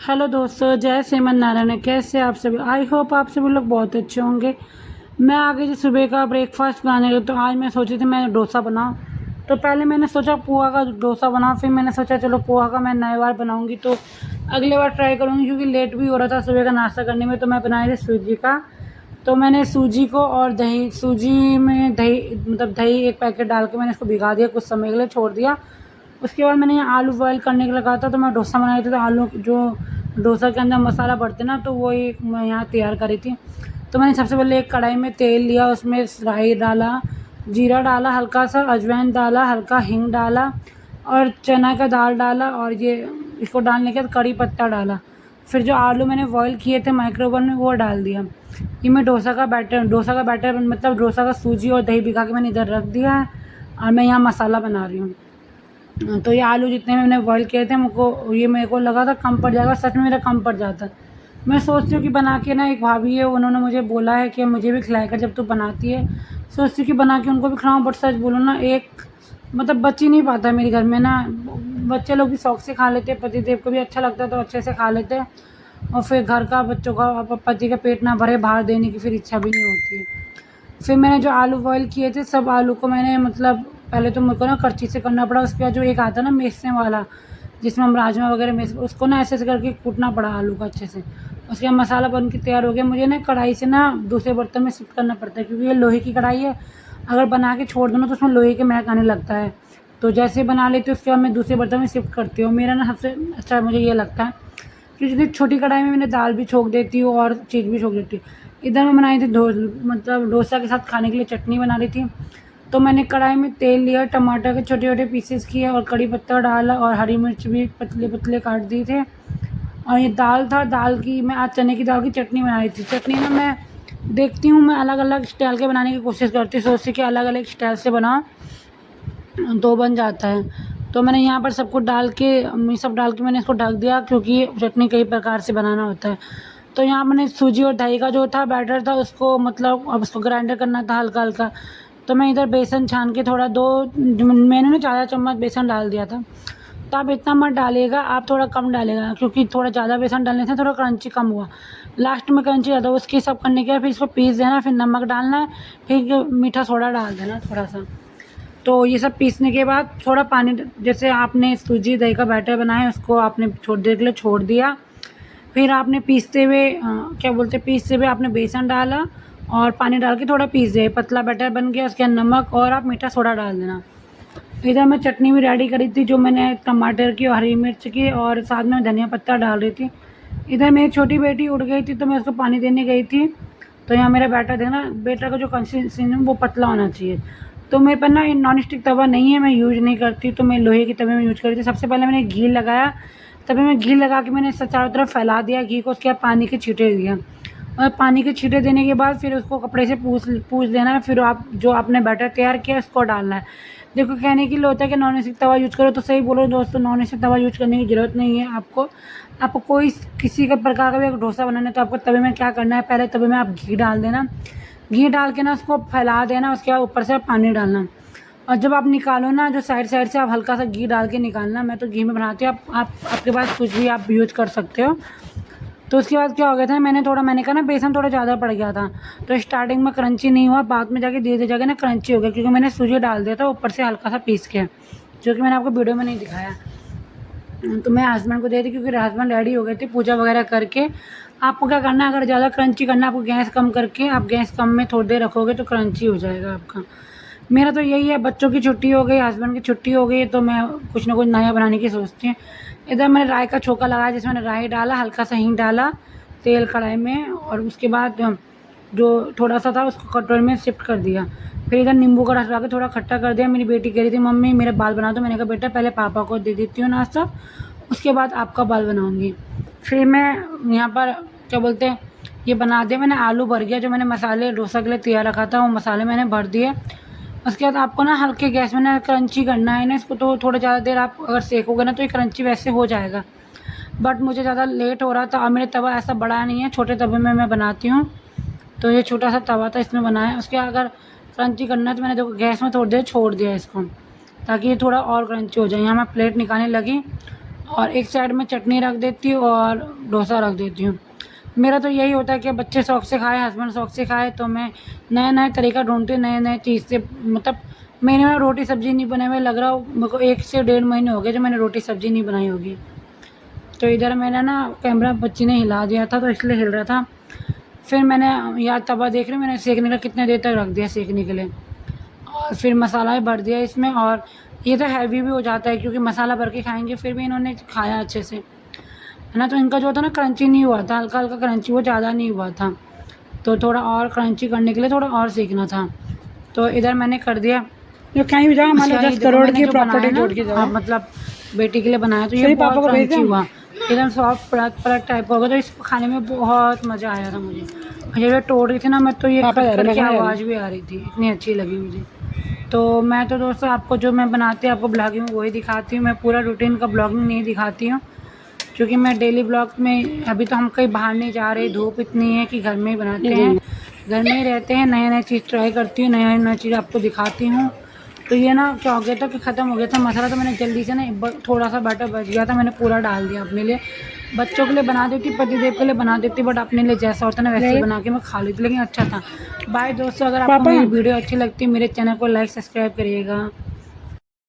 Hello दोस्तों, जय श्रीमन नारायण। कैसे आप सभी? आई होप आप सभी लोग बहुत अच्छे होंगे। मैं आ गई थी सुबह का ब्रेकफास्ट बनाने के, तो आज मैं सोची थी मैं डोसा बनाऊं। तो पहले मैंने सोचा पोहा का डोसा बनाऊं, फिर मैंने सोचा चलो पोहा का मैं नई बार बनाऊंगी तो अगली बार ट्राई करूंगी, क्योंकि लेट भी हो रहा था सुबह का नाश्ता करने में। तो मैं बनाई थी सूजी का। तो मैंने सूजी को और दही, सूजी में दही मतलब दही एक पैकेट डाल के मैंने इसको भिगा दिया, कुछ समय के लिए छोड़ दिया। उसके बाद मैंने यहाँ आलू बॉयल करने के लिए लगा था, तो मैं डोसा बनाई थी। तो आलू जो डोसा के अंदर मसाला भरते ना, तो वो एक मैं यहाँ तैयार करी थी। तो मैंने सबसे पहले एक कढ़ाई में तेल लिया, उसमें राई डाला, जीरा डाला, हल्का सा अजवाइन डाला, हल्का हींग डाला और चना का दाल डाला, और ये इसको डालने के बाद कड़ी पत्ता डाला। फिर जो आलू मैंने बॉयल किए थे माइक्रोवेव में वो डाल दिया। ये मैं डोसा का बैटर मतलब डोसा का सूजी और दही भिगा के मैंने इधर रख दिया है, और मैं यहाँ मसाला बना रही हूँ। तो ये आलू जितने मैंने बॉयल किए थे मेरे को लगा था कम पड़ जाएगा, सच में मेरा कम पड़ जाता। मैं सोचती हूँ कि बना के ना, एक भाभी है उन्होंने मुझे बोला है कि मुझे भी खिलाया कर जब तू बनाती है। सोचती हूँ कि बना के उनको भी खिलाऊँ, बट सच बोलूँ ना, एक मतलब बच ही नहीं पाता मेरे घर में ना। बच्चे लोग भी शौक से खा लेते हैं, पतिदेव को भी अच्छा लगता है तो अच्छे से खा लेते हैं, और फिर घर का बच्चों का पति का पेट ना भरे बाहर देने की फिर इच्छा भी नहीं होती है। फिर मैंने जो आलू बॉयल किए थे सब आलू को मैंने मतलब पहले तो मेरे को ना करछी से करना पड़ा। उसके बाद जो एक आता है ना मेसने वाला, जिसमें हम राजमा वगैरह मेस, उसको ना ऐसे ऐसे करके कूटना पड़ा आलू को अच्छे से। उसके बाद मसाला बन के तैयार हो गया। मुझे ना कढ़ाई से ना दूसरे बर्तन में शिफ्ट करना पड़ता है, क्योंकि ये लोहे की कढ़ाई है। अगर बना के छोड़ दो ना तो उसमें लोहे के महक आने लगता है। तो जैसे बना लेती हूँ उसके बाद मैं दूसरे बर्तन में शिफ्ट करती हूँ। मेरा ना सबसे अच्छा मुझे ये लगता है कि जितनी छोटी कढ़ाई में मैंने दाल भी छोंक देती हूँ और चीज़ भी छोंक देती हूँ। इधर मैं बनाई थी मतलब डोसा के साथ खाने के लिए चटनी बना रही थी। तो मैंने कढ़ाई में तेल लिया, टमाटर के छोटे छोटे पीसेस किए और कड़ी पत्ता डाला, और हरी मिर्च भी पतले पतले काट दिए थे। और ये दाल था, दाल की मैं आज चने की दाल की चटनी बना रही थी। चटनी ना मैं देखती हूँ, मैं अलग अलग स्टाइल के बनाने की कोशिश करती हूँ, सोचती कि अलग अलग स्टाइल से बनाओ तो बन जाता है। तो मैंने यहाँ पर सब कुछ डाल के सब डाल के मैंने इसको ढक दिया, क्योंकि चटनी कई प्रकार से बनाना होता है। तो यहाँ मैंने सूजी और दही का जो था बैटर था उसको मतलब अब उसको ग्राइंडर करना था हल्का हल्का। तो मैं इधर बेसन छान के थोड़ा मैंने ना 4 चम्मच बेसन डाल दिया था। तो आप इतना मत डालिएगा, आप थोड़ा कम डालिएगा, क्योंकि थोड़ा ज़्यादा बेसन डालने से थोड़ा क्रंची कम हुआ, लास्ट में क्रंची ज़्यादा। उसके सब करने के बाद फिर इसको पीस देना, फिर नमक डालना है, फिर मीठा सोडा डाल देना थोड़ा सा। तो ये सब पीसने के बाद थोड़ा पानी जैसे आपने सूजी दही का बैटर बनाया उसको आपने छोड़ देर के लिए छोड़ दिया। फिर आपने पीसते हुए आपने बेसन डाला और पानी डाल के थोड़ा पीस दिया, पतला बैटर बन गया। उसके अंदर नमक और आप मीठा सोडा डाल देना। इधर मैं चटनी भी रेडी करी थी, जो मैंने टमाटर की और हरी मिर्च की और साथ में धनिया पत्ता डाल रही थी। इधर मेरी छोटी बेटी उठ गई थी तो मैं उसको पानी देने गई थी। तो यहाँ मेरा बैटर देखना, बैटर का जो कंसिस्टेंसी है वो पतला होना चाहिए। तो मेरे पर ना नॉन स्टिक तवा नहीं है, मैं यूज़ नहीं करती, तो मैं लोहे के तवे में यूज करी थी। सबसे पहले मैंने घी लगाया, तभी मैं घी लगा के मैंने चारों तरफ फैला दिया घी को। उसके बाद पानी के छींटे दिया, और पानी के छींटे देने के बाद फिर उसको कपड़े से पूछ देना है। फिर आप जो आपने बैटर तैयार किया उसको डालना है। देखो कहने के लिए होता है कि नॉन स्टिक तवा यूज़ करो, तो सही बोलो दोस्तों, नॉन स्टिक तवा यूज़ करने की ज़रूरत नहीं है आपको। आपको कोई किसी का प्रकार का भी अगर डोसा बनाना है तो आपको तवे में क्या करना है, पहले तवे में आप घी डाल देना। घी डाल के ना उसको फैला देना, उसके बाद ऊपर से आप पानी डालना। और जब आप निकालो ना, जो साइड साइड से आप हल्का सा घी डाल के निकालना। मैं तो घी में बनाती हूँ, आपके पास कुछ भी आप यूज़ कर सकते हो। तो उसके बाद क्या हो गया था, मैंने कहा ना बेसन थोड़ा ज़्यादा पड़ गया था, तो स्टार्टिंग में क्रंची नहीं हुआ, बाद में जाके धीरे धीरे जाके ना क्रंची हो गया, क्योंकि मैंने सूजी डाल दिया था ऊपर से हल्का सा पीस के, जो कि मैंने आपको वीडियो में नहीं दिखाया। तो मैं हस्बैंड को दे दी, क्योंकि हस्बैंड रेडी हो गए थे पूजा वगैरह करके। आपको क्या करना है, अगर ज़्यादा क्रंची करना है आपको गैस कम करके, आप गैस कम में थोड़ी देर रखोगे तो क्रंची हो जाएगा आपका। मेरा तो यही है, बच्चों की छुट्टी हो गई, हस्बैंड की छुट्टी हो गई, तो मैं कुछ ना कुछ नया बनाने की सोचती हूँ। इधर मैंने राई का छोंका लगाया, जिसमें मैंने राई डाला, हल्का सा हींग डाला तेल कढ़ाई में, और उसके बाद जो थोड़ा सा था उसको कटोरी में शिफ्ट कर दिया। फिर इधर नींबू का रस डाल के थोड़ा खट्टा कर दिया। मेरी बेटी कह रही थी मम्मी मेरे बाल बना दो, मैंने कहा बेटा पहले पापा को दे देती हूँ नाश्ता, उसके बाद आपका बाल बनाऊँगी। फिर मैं यहाँ पर क्या बोलते हैं, ये बना दिया मैंने, आलू भर गया। जो मैंने मसाले डोसा के लिए तैयार रखा था वो मसाले मैंने भर दिए। उसके बाद आपको ना हल्के गैस में ना क्रंची करना है ना इसको, तो थोड़ा ज़्यादा देर आप अगर सेकोगे ना तो ये क्रंची वैसे हो जाएगा। बट मुझे ज़्यादा लेट हो रहा था, और मेरे तवा ऐसा बड़ा नहीं है, छोटे तवे में मैं बनाती हूँ, तो ये छोटा सा तवा था इसमें बनाया। उसके अगर क्रंची करना है तो मैंने देखो गैस में थोड़ी देर छोड़ दिया इसको, ताकि ये थोड़ा और क्रंची हो जाए। यहाँ मैं प्लेट निकालने लगी, और एक साइड में चटनी रख देती हूँ और डोसा रख देती हूँ। मेरा तो यही होता है कि बच्चे शौक से खाए, हस्बैंड शौक से खाए, तो मैं नया-नया तरीका ढूँढती हूँ, नए-नए चीज़ से मतलब महीने में रोटी सब्ज़ी नहीं बनाई हुई, लग रहा हो मेरे को 1 से डेढ़ महीने हो गए जो मैंने रोटी सब्ज़ी नहीं बनाई होगी। तो इधर मैंने ना कैमरा बच्ची ने हिला दिया था तो इसलिए हिल रहा था। फिर मैंने यार तवा देख रही हूँ, मैंने सेकने का कितने देर तक रख दिया सेकने के लिए, और फिर मसाला भी भर दिया इसमें। और ये तो हैवी भी हो जाता है क्योंकि मसाला भर के खाएँगे, फिर भी इन्होंने खाया अच्छे से, है ना। तो इनका जो था ना क्रंची नहीं हुआ था, हल्का-हल्का क्रंची, वो ज़्यादा नहीं हुआ था। तो थोड़ा और क्रंची करने के लिए थोड़ा और सेकना था। तो इधर मैंने कर दिया। जो कहीं भी जाओ हमारे अच्छा, ये 10 देखो करोड़ मैंने की जो प्रॉपर्टी बनाया जोड़ के ना जाओ। मतलब बेटी के लिए बनाया, तो ये सही बहुत पापा को भेज क्रंची दें। हुआ, एकदम सॉफ्ट परत टाइप का हो गया। तो इसको खाने में बहुत मज़ा आया था मुझे। और जब ये तोड़ रही थी ना मैं, तो ये पापा कट जा रहे, कट मैं की कहाँ जा रही आवाज़ भी आ रही थी, इतनी अच्छी लगी मुझे। तो मैं तो दोस्तों आपको जो मैं बनाती हूँ, आपको ब्लॉगिंग वही दिखाती हूँ, मैं पूरा रूटीन का ब्लॉगिंग नहीं दिखाती हूँ, क्योंकि मैं डेली ब्लॉग में अभी तो हम कहीं बाहर नहीं जा रहे, धूप इतनी है कि घर में ही बनाते हैं, जी। घर में ही रहते हैं, नई-नई चीज़ ट्राई करती हूँ, नया-नया चीज़ आपको दिखाती हूँ। तो ये ना क्या हो गया था कि ख़त्म हो गया था मसाला, तो मैंने जल्दी से ना थोड़ा सा बैटर बच गया था, मैंने पूरा डाल दिया अपने लिए। बच्चों के लिए बना देती, पतिदेव के लिए बना देती, बट अपने लिए जैसा होता है ना वैसे ही बना के मैं खा लेती, लेकिन अच्छा था। बाय दोस्तों, अगर आपको पापा मेरी वीडियो अच्छी लगती है मेरे चैनल को लाइक सब्सक्राइब करिएगा।